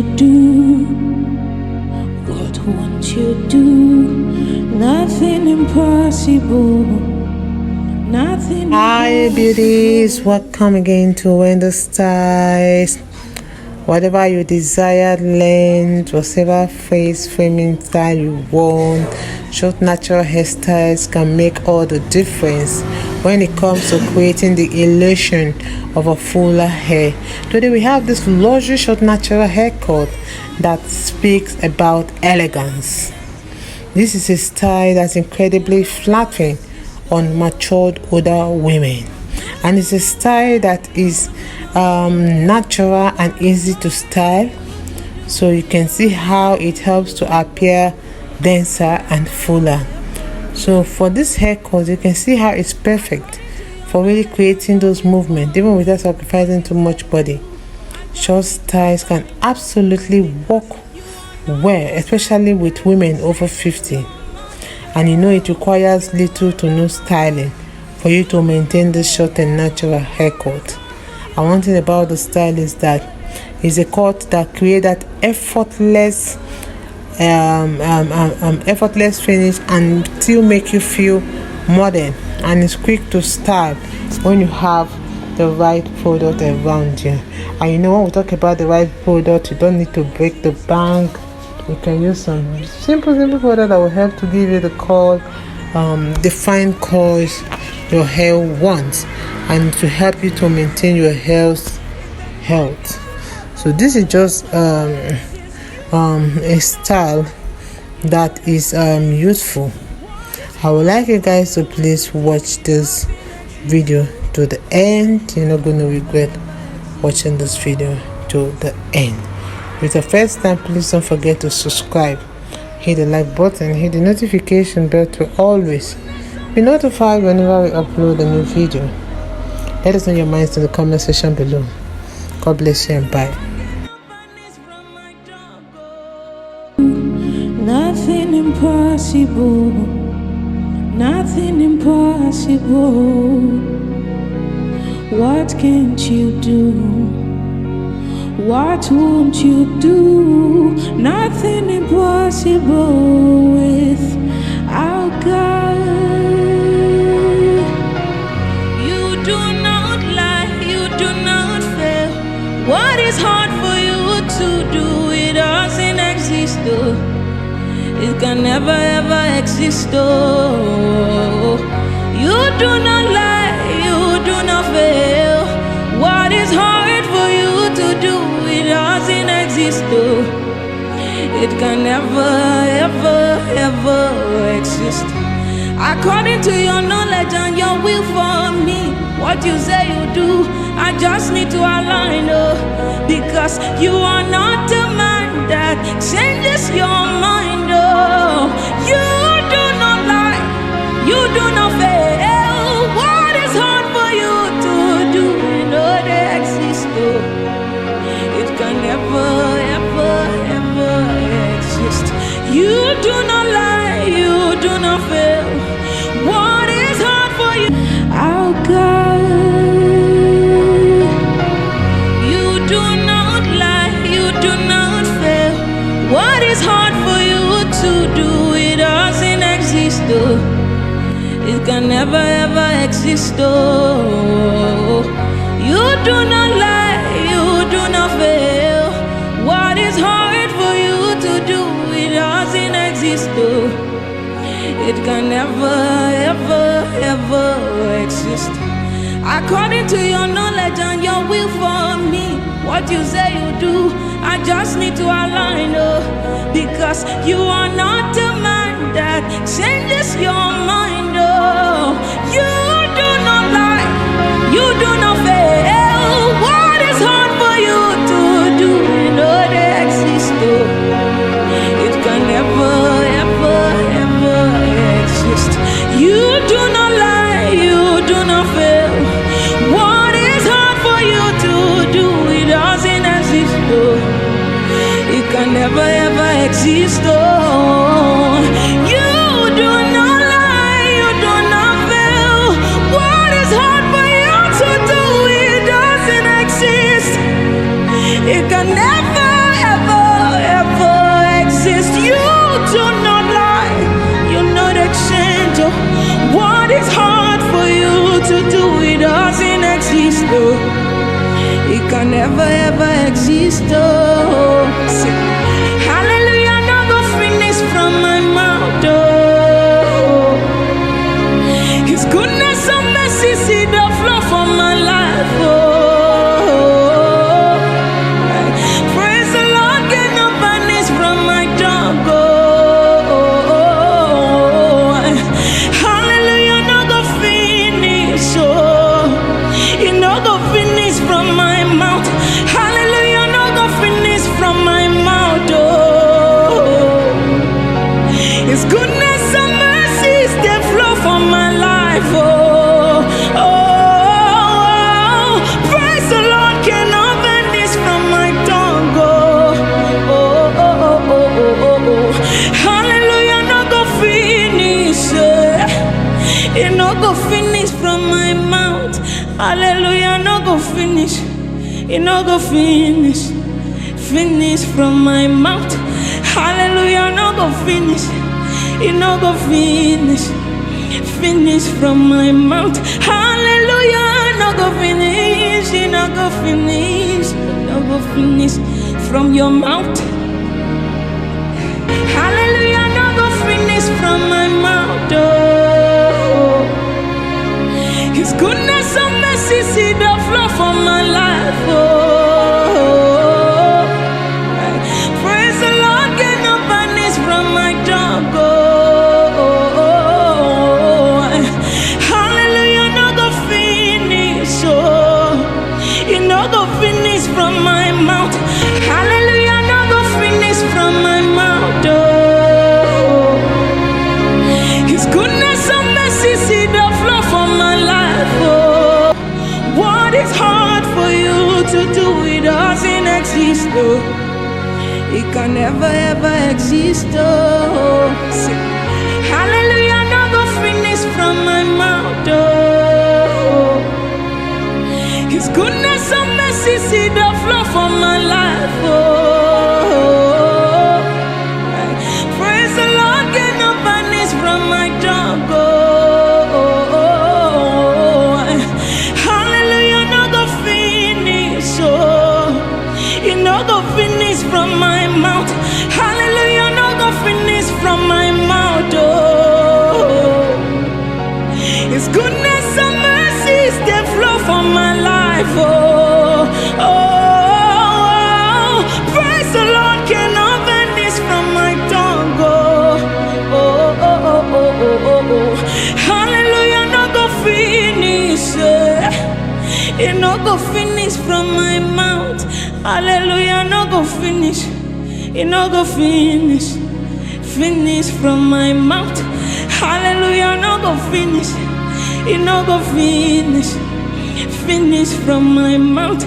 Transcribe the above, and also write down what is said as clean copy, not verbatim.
you do? What won't you do? Nothing impossible. Nothing. Hi beauties, welcome again to Wendy Styles. Whatever you desired length, whatever face framing style you want, short natural hairstyles can make all the difference when it comes to creating the illusion of a fuller hair. Today we have this luxury short natural haircut that speaks about elegance. This is a style that's incredibly flattering on matured older women, and it's a style that is natural and easy to style, so you can see how it helps to appear denser and fuller. So for this haircut, you can see how it's perfect for really creating those movements even without sacrificing too much body. Short styles can absolutely work well, especially with women over 50, and you know it requires little to no styling for you to maintain this short and natural haircut. And one thing about the style is that it's a cut that creates that effortless finish and still make you feel modern, and it's quick to style when you have the right product around you. And you know, when we talk about the right product, you don't need to break the bank. You can use some simple product that will help to give you the curl, the fine curls your hair wants, and to help you to maintain your health. So this is just a style that is useful. I would like you guys to please watch this video to the end. You're not going to regret watching this video to the end. If it's the first time, please don't forget to subscribe, hit the like button, hit the notification bell to always be notified whenever we upload a new video. Let us know your minds in the comment section below. God bless you and bye. Nothing impossible. Nothing impossible. What can't you do? What won't you do? Nothing impossible with our God. You do not lie, you do not fail. What is hard for you to do? It doesn't exist, though. It can never ever exist, though. You do not lie, you do not fail. What is hard for you to do? It doesn't exist, though. It can never ever ever exist. According to your knowledge and your will for me, what you say you do, I just need to align, oh, because you are not a man that changes your mind, oh. You do not lie, you do not fail. What is hard for you to do? You know they exist, oh. It can never ever ever exist. You do not lie, you do not fail. What is hard for you? Our God. You do not lie, you do not fail. What is hard for you to do? It doesn't exist, though. It can never ever exist, though. You do not lie, you do not fail. What is hard for you to do? It doesn't exist, though. It can never ever ever exist. According to your knowledge and your will for me, what you say you do, I just need to align, oh, because you are not a man that changes your mind, oh. You do not lie, you do not fail. What is hard for you to do? You know they exist, oh. It can never ever ever exist. You do not lie, you do not fail. What is hard for you to do? It doesn't exist, though. It can never ever exist, though. You do not lie, you do not fail. What is hard for you to do? It doesn't exist. It can never ever oh. It can never ever exist, oh. Say, hallelujah, no go finish from my mouth, oh. His goodness and mercy see the flow from my life, oh. Praise the Lord, get no vanish from my tongue, oh. Hallelujah, no go finish, oh. It no go finish from my mouth. Hallelujah, no go finish from my mouth, oh. His goodness and mercies, they flow from my life, oh. Oh, praise the Lord, cannot vanish from my tongue, oh. Oh, oh, oh, oh, oh, oh. Hallelujah, no go finish, it no go finish from my mouth. Hallelujah, no go finish. It no go finish. Finish from my mouth. Hallelujah, no go finish. It no go finish. Finish from my mouth. Hallelujah, no go finish. It no go finish. No go finish from your mouth. Hallelujah, no go finish from my mouth, oh. His goodness and mercy see the flow from my life, oh. Praise the Lord, get no vanish from my tongue, oh. Hallelujah, no go finish, oh. It no go finish from my mouth. Hallelujah, no go finish from my mouth, oh. His goodness and mercy see the flow from my life, oh. What is hard for you to do? It doesn't exist, oh. It can never ever exist, oh. Say, hallelujah, no go finish from my mouth, oh. His goodness and mercy see the flow from my life, oh. Praise the Lord, get no vanish from my tongue, oh. Hallelujah, no go finish, oh. It no go finish from my mouth. Hallelujah, no go finish from my mouth, oh. His goodness and mercies, they flow from my life, oh. Oh, praise the Lord, cannot vanish from my tongue, oh. Oh, oh, oh, oh, oh, oh. Hallelujah, no go finish, it no go finish from my mouth. Hallelujah, no go finish. It no go finish. Finish from my mouth. Hallelujah, no go finish. It no go finish. Finish from my mouth.